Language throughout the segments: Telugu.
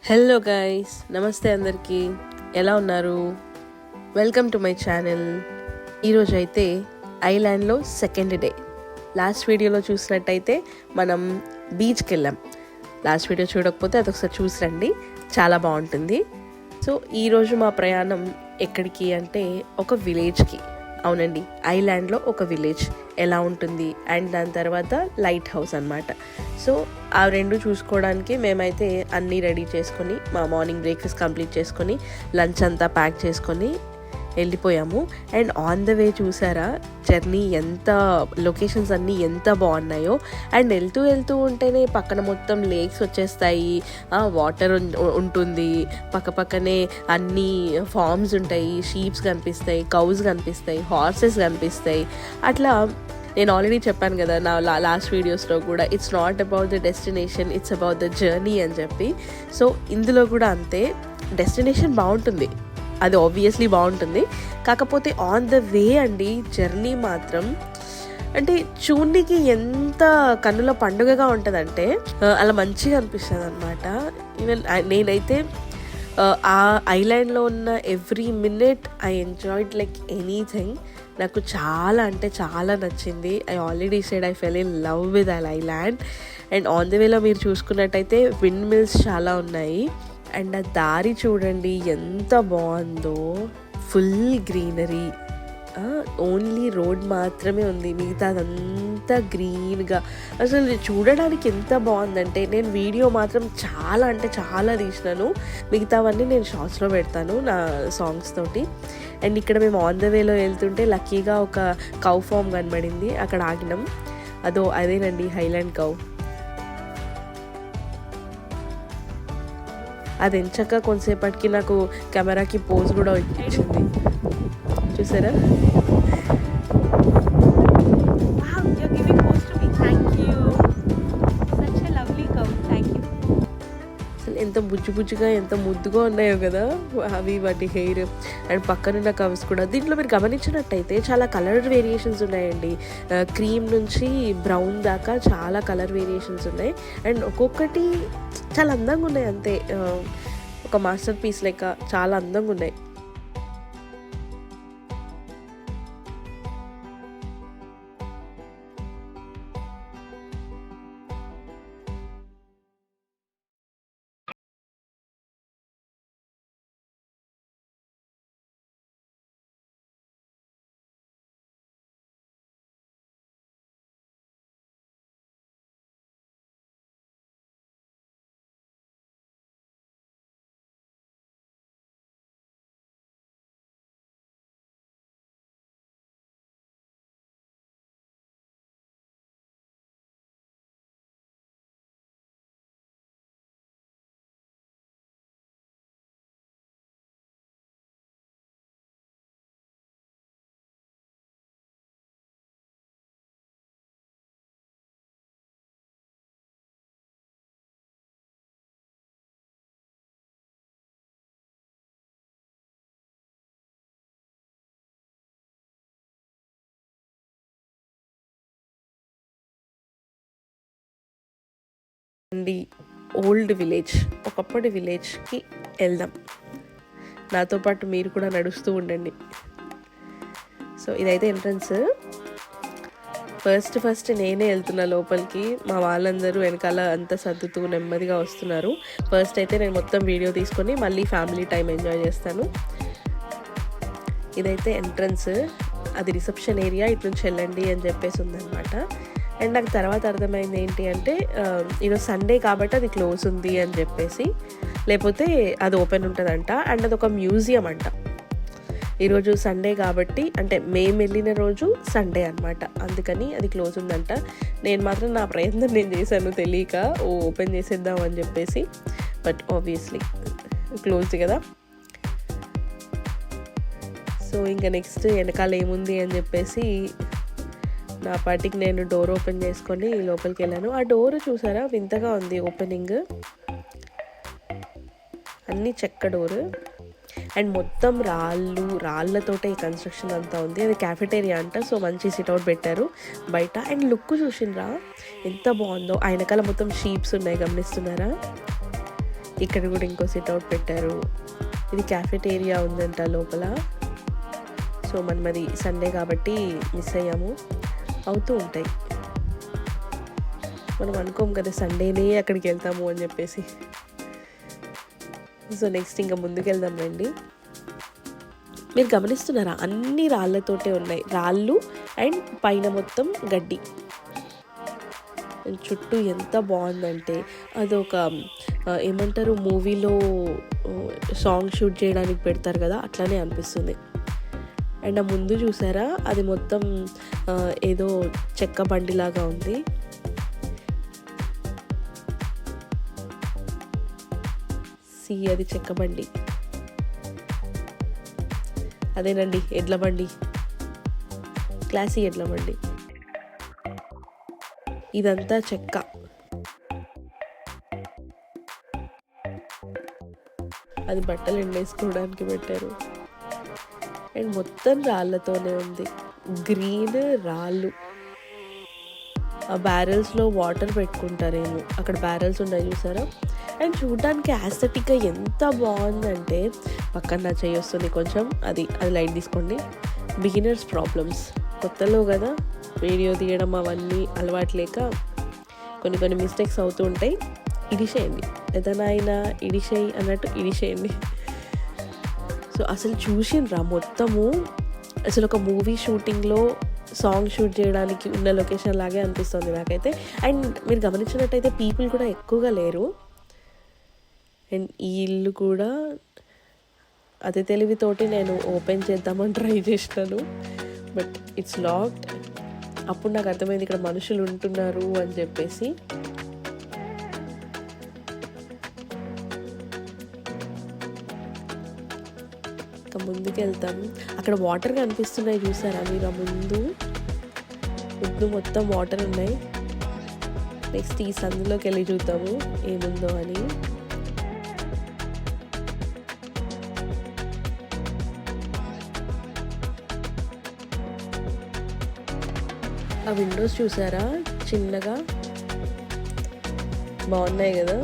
హలో గైస్, నమస్తే అందరికీ. ఎలా ఉన్నారు? Welcome to my channel. ఈరోజు అయితే ఐలాండ్లో సెకండ్ డే. లాస్ట్ వీడియోలో చూసినట్టయితే మనం బీచ్కి వెళ్ళాం. లాస్ట్ వీడియో చూడకపోతే అదొకసారి చూసి రండి, చాలా బాగుంటుంది. సో ఈరోజు మా ప్రయాణం ఎక్కడికి అంటే ఒక విలేజ్కి. అవునండి, ఐలాండ్లో ఒక విలేజ్ ఎలా ఉంటుంది అండ్ దాని తర్వాత లైట్ హౌస్ అన్నమాట. సో ఆ రెండు చూసుకోవడానికి మేమైతే అన్నీ రెడీ చేసుకొని మా మార్నింగ్ బ్రేక్ఫాస్ట్ కంప్లీట్ చేసుకొని లంచ్ అంతా ప్యాక్ చేసుకొని వెళ్ళిపోయాము. అండ్ ఆన్ ద వే చూసారా జర్నీ ఎంత, లొకేషన్స్ అన్నీ ఎంత బాగున్నాయో. అండ్ వెళ్తూ ఉంటేనే పక్కన మొత్తం లేక్స్ వచ్చేస్తాయి, వాటర్ ఉంటుంది, పక్కనే అన్ని ఫార్మ్స్ ఉంటాయి, షీప్స్ కనిపిస్తాయి, కౌస్ కనిపిస్తాయి, హార్సెస్ కనిపిస్తాయి. అట్లా నేను ఆల్రెడీ చెప్పాను కదా నా లాస్ట్ వీడియోస్లో కూడా, it's not about the destination, it's about the journey అని చెప్పి. సో ఇందులో కూడా అంతే, డెస్టినేషన్ బాగుంటుంది, అది ఆబ్వియస్లీ బాగుంటుంది, కాకపోతే ఆన్ ద వే అండి జర్నీ మాత్రం అంటే చూడడానికి ఎంత కన్నుల పండుగగా ఉంటుందంటే అలా మంచిగా అనిపిస్తుంది అనమాట. ఈవెన్ నేనైతే ఆ ఐలాండ్లో ఉన్న every minute I enjoyed like anything. నాకు చాలా అంటే చాలా నచ్చింది. I already said I fell in love with I island. And on the వేలో మీరు చూసుకున్నట్టయితే విండ్ మిల్స్ చాలా ఉన్నాయి. అండ్ ఆ దారి చూడండి ఎంత బాగుందో, ఫుల్ గ్రీనరీ, ఓన్లీ రోడ్ మాత్రమే ఉంది, మిగతా అదంతా గ్రీన్గా. అసలు చూడడానికి ఎంత బాగుందంటే, నేను వీడియో మాత్రం చాలా అంటే చాలా తీసినాను, మిగతావన్నీ నేను షార్ట్స్లో పెడతాను నా సాంగ్స్ తోటి. అండ్ ఇక్కడ మేము ఆన్ ద వేలో వెళ్తుంటే లక్కీగా ఒక కౌ ఫామ్ కనబడింది, అక్కడ ఆగినాం. అదేనండి హైలాండ్ కౌ. అది ఎంచక్క కొంతసేపటికి నాకు కెమెరాకి పోజ్ కూడా ఇచ్చింది, చూసారా? అసలు ఎంత బుజ్జిగా ఎంత ముద్దుగా ఉన్నాయో కదా అవి, వాటి హెయిర్ అండ్ పక్కనున్న కవ్స్ కూడా. దీంట్లో మీరు గమనించినట్టయితే చాలా కలర్ వేరియేషన్స్ ఉన్నాయండి, క్రీమ్ నుంచి బ్రౌన్ దాకా చాలా కలర్ వేరియేషన్స్ ఉన్నాయి. అండ్ ఒక్కొక్కటి చాలా అందంగా ఉన్నాయి, అంతే ఒక మాస్టర్ పీస్ లెక్క చాలా అందంగా ఉన్నాయి. అండి ఓల్డ్ విలేజ్, ఒకప్పటి విలేజ్కి వెళ్దాం, నాతో పాటు మీరు కూడా నడుస్తూ ఉండండి. సో ఇదైతే ఎంట్రన్స్. ఫస్ట్ నేనే వెళ్తున్నా లోపలికి, మా వాళ్ళందరూ వెనకాల అంతా సర్దుతూ నెమ్మదిగా వస్తున్నారు. ఫస్ట్ అయితే నేను మొత్తం వీడియో తీసుకొని మళ్ళీ ఫ్యామిలీ టైం ఎంజాయ్ చేస్తాను. ఇదైతే ఎంట్రన్స్, అది రిసెప్షన్ ఏరియా, ఇటు నుంచి వెళ్ళండి అని చెప్పేసి ఉందన్నమాట. అండ్ నాకు తర్వాత అర్థమైంది ఏంటి అంటే, ఈరోజు సండే కాబట్టి అది క్లోజ్ ఉంది అని చెప్పేసి, లేకపోతే అది ఓపెన్ ఉంటుందంట. అండ్ అది ఒక మ్యూజియం అంట. ఈరోజు సండే కాబట్టి, అంటే మేము వెళ్ళిన రోజు సండే అనమాట, అందుకని అది క్లోజ్ ఉందంట. నేను మాత్రం నా ప్రయత్నం నేను చేశాను తెలియక, ఓపెన్ చేసేద్దాం అని చెప్పేసి, బట్ ఆబ్వియస్లీ క్లోజ్డ్ కదా. సో ఇంకా నెక్స్ట్ వెనకాల ఏముంది అని చెప్పేసి నా పాటికి నేను డోర్ ఓపెన్ చేసుకొని లోపలికి వెళ్ళాను. ఆ డోర్ చూసారా వింతగా ఉంది ఓపెనింగ్, అన్నీ చెక్క డోరు. అండ్ మొత్తం రాళ్ళతోటే ఈ కన్స్ట్రక్షన్ అంతా ఉంది. అది క్యాఫెటేరియా అంట, సో మంచి సిట్అవుట్ పెట్టారు బయట. అండ్ లుక్ చూసిండ్రా ఎంత బాగుందో, ఆయనకాల మొత్తం షీప్స్ ఉన్నాయి, గమనిస్తున్నారా? ఇక్కడ కూడా ఇంకో సిట్అవుట్ పెట్టారు. ఇది క్యాఫెటేరియా ఉందంట లోపల. సో మనం అది సండే కాబట్టి మిస్ అయ్యాము. అవుతూ ఉంటాయి, మనం అనుకోం కదా సండేనే అక్కడికి వెళ్తాము అని చెప్పేసి. సో నెక్స్ట్ ఇంకా ముందుకు వెళ్దాం రండి. మీరు గమనిస్తున్నారా, అన్ని రాళ్ళతోటే ఉన్నాయి, రాళ్ళు అండ్ పైన మొత్తం గడ్డి. చుట్టూ ఎంత బాగుందంటే అదొక ఏమంటారు, మూవీలో సాంగ్ షూట్ చేయడానికి పెడతారు కదా, అట్లానే అనిపిస్తుంది. అండ్ ఆ ముందు చూసారా, అది మొత్తం ఏదో చెక్క బండిలాగా ఉంది. అది చెక్క బండి, అదేనండి ఎడ్ల బండి, క్లాసీ ఎడ్ల బండి. ఇదంతా చెక్క. అది బట్టలు ఎండేసుకోవడానికి పెట్టారు. అండ్ మొత్తం రాళ్ళతోనే ఉంది, గ్రీన్ రాళ్ళు. ఆ బ్యారెల్స్లో వాటర్ పెట్టుకుంటారేమో, అక్కడ బ్యారెల్స్ ఉన్నాయి చూసారా. అండ్ చూడడానికి యాస్థెటిక్గా ఎంత బాగుందంటే, పక్కన నా చెయ్యి వస్తుంది కొంచెం, అది లైట్ తీసుకోండి. బిగినర్స్ ప్రాబ్లమ్స్, కొత్తలో కదా వీడియో తీయడం అవన్నీ అలవాటు లేక కొన్ని మిస్టేక్స్ అవుతూ ఉంటాయి. ఇడిసేయండి, ఏదైనా అయినా ఇడిసేయి అన్నట్టు ఇడిసేయండి. సో అసలు చూసిండ్రా మొత్తము, అసలు ఒక మూవీ షూటింగ్లో సాంగ్ షూట్ చేయడానికి ఉన్న లొకేషన్ లాగే అనిపిస్తుంది నాకైతే. అండ్ మీరు గమనించినట్టయితే పీపుల్ కూడా ఎక్కువగా లేరు. అండ్ ఈ ఇల్లు కూడా అదే తెలివితోటి నేను ఓపెన్ చేద్దామని ట్రై చేసినాను, బట్ ఇట్స్ లాక్డ్. అప్పుడు నాకు అర్థమైంది ఇక్కడ మనుషులు ఉంటున్నారు అని చెప్పేసి. ఇంకా ముందుకు వెళ్తాం, అక్కడ వాటర్ కనిపిస్తున్నాయి చూసారా మీరు, ఆ ముందు మొత్తం వాటర్ ఉన్నాయి. నెక్స్ట్ ఈ సందులోకి వెళ్ళి చూద్దాము ఏముందో అని. ఆ విండోస్ చూసారా, చిన్నగా బాగున్నాయి కదా.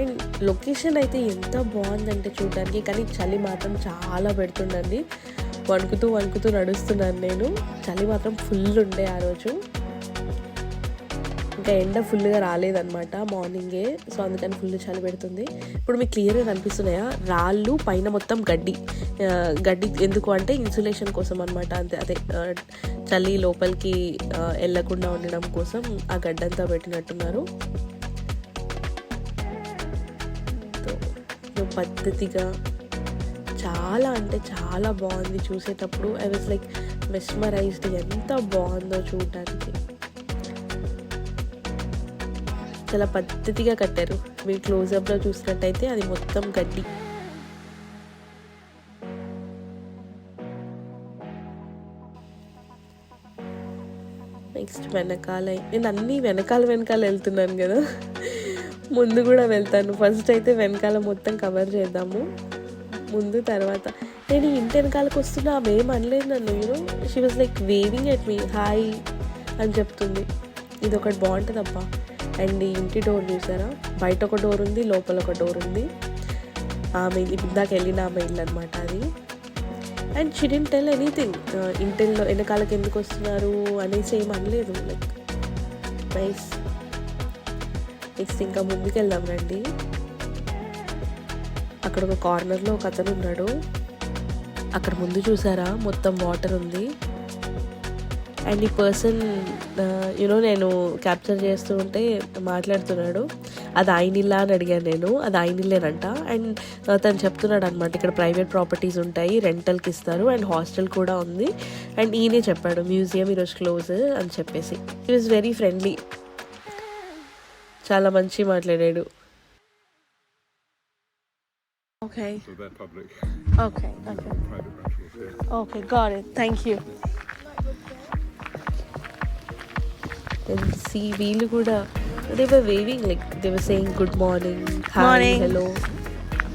అండ్ లొకేషన్ అయితే ఎంత బాగుందంటే చూడడానికి, కానీ చలి మాత్రం చాలా పెడుతుండండి. వణుకుతూ నడుస్తున్నాను నేను. చలి మాత్రం ఫుల్ ఉండే ఆ రోజు. ఇంకా ఎండ ఫుల్గా రాలేదన్నమాట మార్నింగే, సో అందుకని ఫుల్ చలి పెడుతుంది. ఇప్పుడు మీకు క్లియర్గా కనిపిస్తున్నాయా రాళ్ళు, పైన మొత్తం గడ్డి. ఎందుకు అంటే ఇన్సులేషన్ కోసం అనమాట. అదే చలి లోపలికి వెళ్ళకుండా ఉండడం కోసం ఆ గడ్డంతా పెట్టినట్టున్నారు. పద్ధతిగా చాలా అంటే చాలా బాగుంది చూసేటప్పుడు. ఐ వాజ్ లైక్ మెస్మరైజ్డ్, ఎంత బాగుందో చూడటానికి. చాలా పద్ధతిగా కట్టారు. మీరు క్లోజప్లో చూసినట్టయితే అది మొత్తం గడ్డి. నెక్స్ట్ వెనకాల, నేను అన్నీ వెనకాల వెళ్తున్నాను కదా, ముందు కూడా వెళ్తాను. ఫస్ట్ అయితే వెనకాల మొత్తం కవర్ చేద్దాము, ముందు తర్వాత. నేను ఇంటి వెనకాలకు వస్తున్నా, ఆమె ఏం అనలేదు నన్ను. She was like weaving at me, hi అని చెప్తుంది. ఇది ఒకటి బాగుంటుంది అబ్బా. అండ్ ఈ ఇంటి డోర్ చూసారా, బయట ఒక డోర్ ఉంది, లోపల ఒక డోర్ ఉంది. ఆమె ఇందాక వెళ్ళిన ఆమె ఇల్లు అనమాట అది. And she didn't tell anything, ఇంటిలో వెనకాలకి ఎందుకు వస్తున్నారు అనేసి ఏం అనలేదు. Like nice. నెక్స్ట్ ఇంకా ముందుకు వెళ్దాం రండి. అక్కడ ఒక కార్నర్లో ఒక అతను ఉన్నాడు. అక్కడ ముందు చూసారా మొత్తం వాటర్ ఉంది. అండ్ ఈ పర్సన్ నేను క్యాప్చర్ చేస్తూ ఉంటే మాట్లాడుతున్నాడు, అది ఆయనిల్లా అని అడిగాను నేను. అది ఆయనిల్లేనంట. అండ్ తను చెప్తున్నాడు అనమాట, ఇక్కడ ప్రైవేట్ ప్రాపర్టీస్ ఉంటాయి, రెంటల్కి ఇస్తారు, అండ్ హాస్టల్ కూడా ఉంది. అండ్ ఈయనే చెప్పాడు మ్యూజియం ఈరోజు క్లోజ్ అని చెప్పేసి. హీ వాజ్ వెరీ ఫ్రెండ్లీ, చాలా మంచి మాట్లాడాడు. Okay. So they're public. Okay. Private rentals here. Okay, got it. Thank you. And see, వీళ్ళు కూడా they were waving, like they were saying good morning, hi, hello.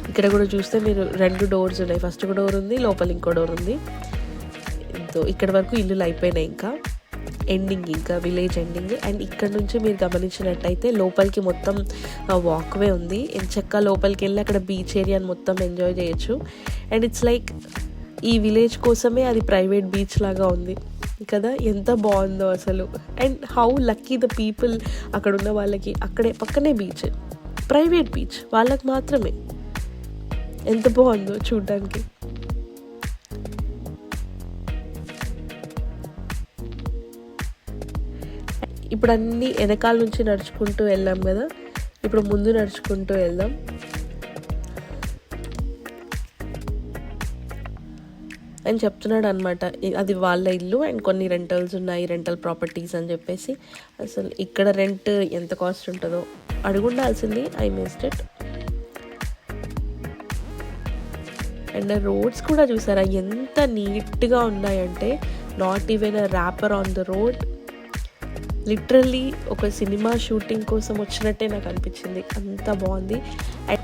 ఇక్కడ కూడా చూస్తే మీరు 2 డోర్స్ ఉన్నాయి. ఫస్ట్ ఒక డోర్ ఉంది, లోపల ఇంకో డోర్ ఉంది. ఇక్కడ వరకు ఇల్లులు అయిపోయినాయి. ఇంకా ఎండింగ్, ఇంకా విలేజ్ ఎండింగ్. అండ్ ఇక్కడ నుంచి మీరు గమనించినట్టయితే లోపలికి మొత్తం వాక్వే ఉంది. ఎంచక్క లోపలికి వెళ్ళి అక్కడ బీచ్ ఏరియాని మొత్తం ఎంజాయ్ చేయొచ్చు. అండ్ ఇట్స్ లైక్ ఈ విలేజ్ కోసమే అది ప్రైవేట్ బీచ్ లాగా ఉంది కదా, ఎంత బాగుందో అసలు. And how lucky the people, అక్కడ ఉన్న వాళ్ళకి అక్కడే పక్కనే బీచ్, ప్రైవేట్ బీచ్ వాళ్ళకి మాత్రమే. ఎంత బాగుందో చూడ్డానికి. ఇప్పుడు అన్నీ వెనకాల నుంచి నడుచుకుంటూ వెళ్ళాం కదా, ఇప్పుడు ముందు నడుచుకుంటూ వెళ్దాం. అని చెప్తున్నాడు అనమాట, అది వాళ్ళ ఇల్లు అండ్ కొన్ని రెంటల్స్ ఉన్నాయి, రెంటల్ ప్రాపర్టీస్ అని చెప్పేసి. అసలు ఇక్కడ రెంట్ ఎంత కాస్ట్ ఉంటుందో అడుగుండాల్సింది, I missed it. And roads కూడా చూసారా ఎంత నీట్గా ఉన్నాయంటే, not even a wrapper on the road. Literally ఒక సినిమా షూటింగ్ కోసం వచ్చినట్టే నాకు అనిపించింది, అంత బాగుంది.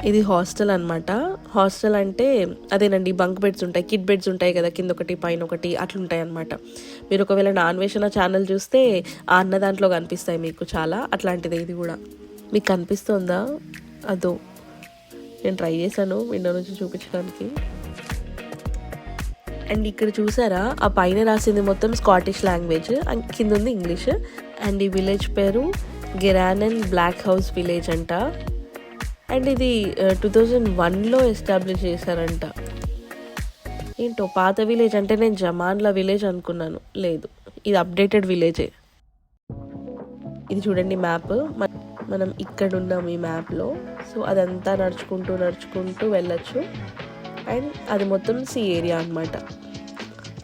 ఇది హాస్టల్ అనమాట. హాస్టల్ అంటే అదేనండి, బంక్ బెడ్స్ ఉంటాయి, కిడ్ బెడ్స్ ఉంటాయి కదా, కింద ఒకటి పైన ఒకటి అట్లుంటాయి అనమాట. మీరు ఒకవేళ నాన్వేషణ ఛానల్ చూస్తే ఆ అన్న దాంట్లో కనిపిస్తాయి మీకు చాలా, అట్లాంటిది ఇది కూడా. మీకు కనిపిస్తుందా? అదో నేను ట్రై చేశాను విండో నుంచి చూపించడానికి. అండ్ ఇక్కడ చూసారా ఆ పైన రాసింది మొత్తం స్కాటిష్ లాంగ్వేజ్, కింద ఉంది ఇంగ్లీష్. అండ్ ఈ విలేజ్ పేరు గిరానన్ బ్లాక్ హౌస్ విలేజ్ అంట. అండ్ ఇది 2001లో ఎస్టాబ్లిష్ చేశారంట. ఏంటో పాత విలేజ్ అంటే నేను జమాన్లా విలేజ్ అనుకున్నాను, లేదు ఇది అప్డేటెడ్ విలేజే. ఇది చూడండి మ్యాప్, మనం ఇక్కడ ఉన్నాం ఈ మ్యాప్లో. సో అదంతా నడుచుకుంటూ వెళ్ళచ్చు. అండ్ అది మొత్తం సీ ఏరియా అనమాట,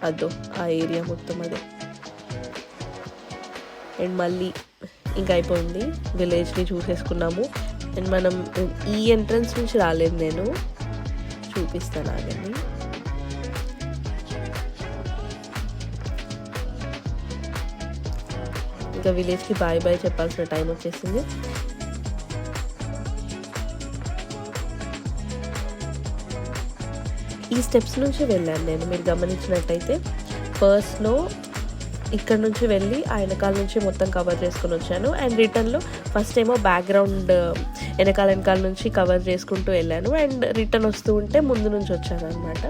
అదో ఆ ఏరియా మొత్తం అదే. అండ్ మళ్ళీ ఇంకా అయిపోయింది, విలేజ్ని చూసేసుకున్నాము. అండ్ మనం ఈ ఎంట్రన్స్ నుంచి రాలేదు, నేను చూపిస్తాను ఆగండి. ఇంకా విలేజ్కి బాయ్ బాయ్ చెప్పాల్సిన టైం వచ్చేసింది. ఈ స్టెప్స్ నుంచి వెళ్ళాను నేను, మీరు గమనించినట్టయితే. ఫస్ట్లో ఇక్కడ నుంచి వెళ్ళి ఆ వెనకాల నుంచి మొత్తం కవర్ చేసుకుని వచ్చాను. అండ్ రిటర్న్లో ఫస్ట్ ఏమో బ్యాక్గ్రౌండ్ వెనకాల నుంచి కవర్ చేసుకుంటూ వెళ్ళాను. అండ్ రిటర్న్ వస్తూ ఉంటే ముందు నుంచి వచ్చాను అనమాట.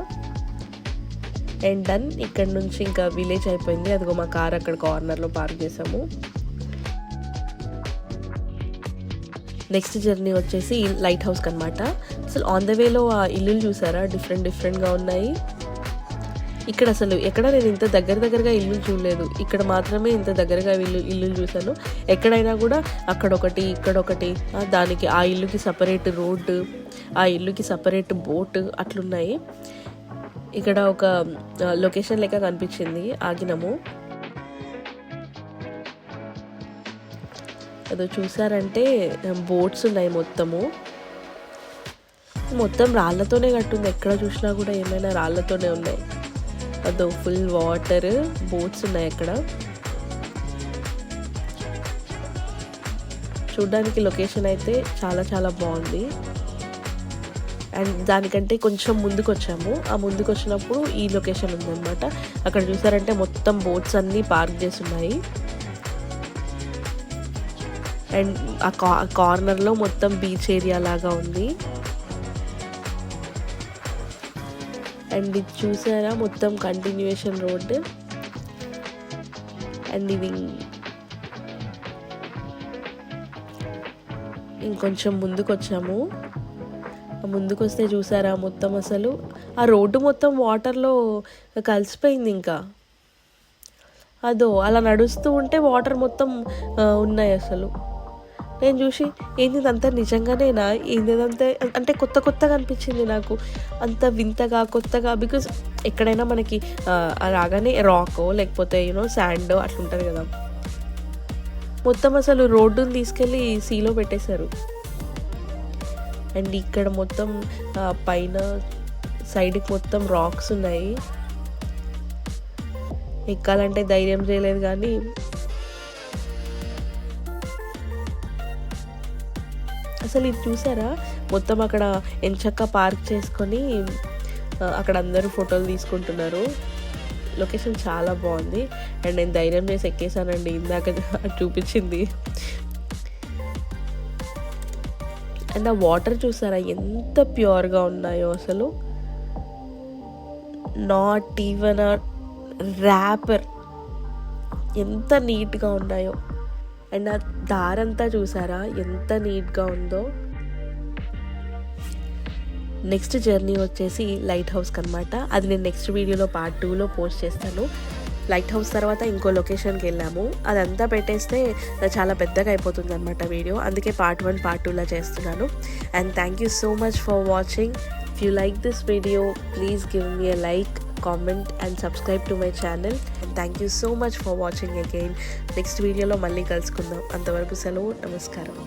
అండ్ డన్, ఇక్కడ నుంచి ఇంకా విలేజ్ అయిపోయింది. అదిగో మా కార్ అక్కడ కార్నర్లో పార్క్ చేసాము. నెక్స్ట్ జర్నీ వచ్చేసి లైట్ హౌస్కి అనమాట. అసలు ఆన్ ద వేలో ఆ ఇల్లులు చూసారా, డిఫరెంట్గా ఉన్నాయి. ఇక్కడ అసలు ఎక్కడ నేను ఇంత దగ్గరగా ఇల్లు చూడలేదు, ఇక్కడ మాత్రమే ఇంత దగ్గరగా ఇల్లు చూశాను. ఎక్కడైనా కూడా అక్కడొకటి ఇక్కడొకటి, దానికి ఆ ఇల్లుకి సపరేట్ రోడ్డు, ఆ ఇల్లుకి సపరేట్ బోట్ అట్లున్నాయి. ఇక్కడ ఒక లొకేషన్ లెక్క కనిపించింది, ఆగినాము. అదో చూసారంటే బోట్స్ ఉన్నాయి, మొత్తం రాళ్ళతోనే కట్టుంది. ఎక్కడ చూసినా కూడా ఏమైనా రాళ్ళతోనే ఉన్నాయి. అదో ఫుల్ వాటర్, బోట్స్ ఉన్నాయి అక్కడ. చూడ్డానికి లొకేషన్ అయితే చాలా బాగుంది. అండ్ దానికంటే కొంచెం ముందుకు వచ్చాము. ఆ ముందుకు వచ్చినప్పుడు ఈ లొకేషన్ ఉందన్నమాట. అక్కడ చూసారంటే మొత్తం బోట్స్ అన్నీ పార్క్ చేసి ఉన్నాయి. అండ్ ఆ కార్నర్లో మొత్తం బీచ్ ఏరియా లాగా ఉంది. అండ్ ఇది చూసారా మొత్తం కంటిన్యూయేషన్ రోడ్. అండ్ ఇది ఇంకొంచెం ముందుకు వచ్చాము. ముందుకు వస్తే చూసారా మొత్తం అసలు ఆ రోడ్డు మొత్తం వాటర్లో కలిసిపోయింది. ఇంకా అదో అలా నడుస్తూ ఉంటే వాటర్ మొత్తం ఉన్నాయి. అసలు నేను చూసి ఏంది ఇదంతా నిజంగానేనా, ఏంది ఇదంతా అంటే కొత్తగా అనిపించింది నాకు, అంత వింతగా కొత్తగా. బికాజ్ ఎక్కడైనా మనకి రాగానే రాకో లేకపోతే శాండ్ అట్లా ఉంటుంది కదా, మొత్తం అసలు రోడ్డుని తీసుకెళ్ళి సీలో పెట్టేశారు. అండ్ ఇక్కడ మొత్తం పైన సైడ్కి మొత్తం రాక్స్ ఉన్నాయి. ఎక్కాలంటే ధైర్యం చేయలేదు కానీ అసలు ఇది చూసారా మొత్తం అక్కడ ఎంచక్క పార్క్ చేసుకొని అక్కడ అందరూ ఫోటోలు తీసుకుంటున్నారు. లొకేషన్ చాలా బాగుంది. అండ్ నేను ధైర్యం చేసి ఎక్కేసానండి ఇందాక చూపించింది. అండ్ ఆ వాటర్ చూసారా ఎంత ప్యూర్గా ఉన్నాయో అసలు. నాట్ ఈవెన్ అ ర్యాపర్, ఎంత నీట్గా ఉన్నాయో. అండ్ ఆ దారంతా చూసారా ఎంత నీట్గా ఉందో. నెక్స్ట్ జర్నీ వచ్చేసి లైట్ హౌస్కి అనమాట. అది నేను నెక్స్ట్ వీడియోలో పార్ట్ 2లో పోస్ట్ చేస్తాను. లైట్ హౌస్ తర్వాత ఇంకో లొకేషన్కి వెళ్ళాము. అదంతా పెట్టేస్తే చాలా పెద్దగా అయిపోతుంది అనమాట వీడియో. అందుకే పార్ట్ 1 పార్ట్ 2లా చేస్తున్నాను. And thank you so much for watching. If you like this video please give me a like, comment and subscribe to my channel. And thank you so much for watching again. Next వీడియోలో మళ్ళీ కలుసుకుందాం. అంతవరకు సెలవు, నమస్కారం.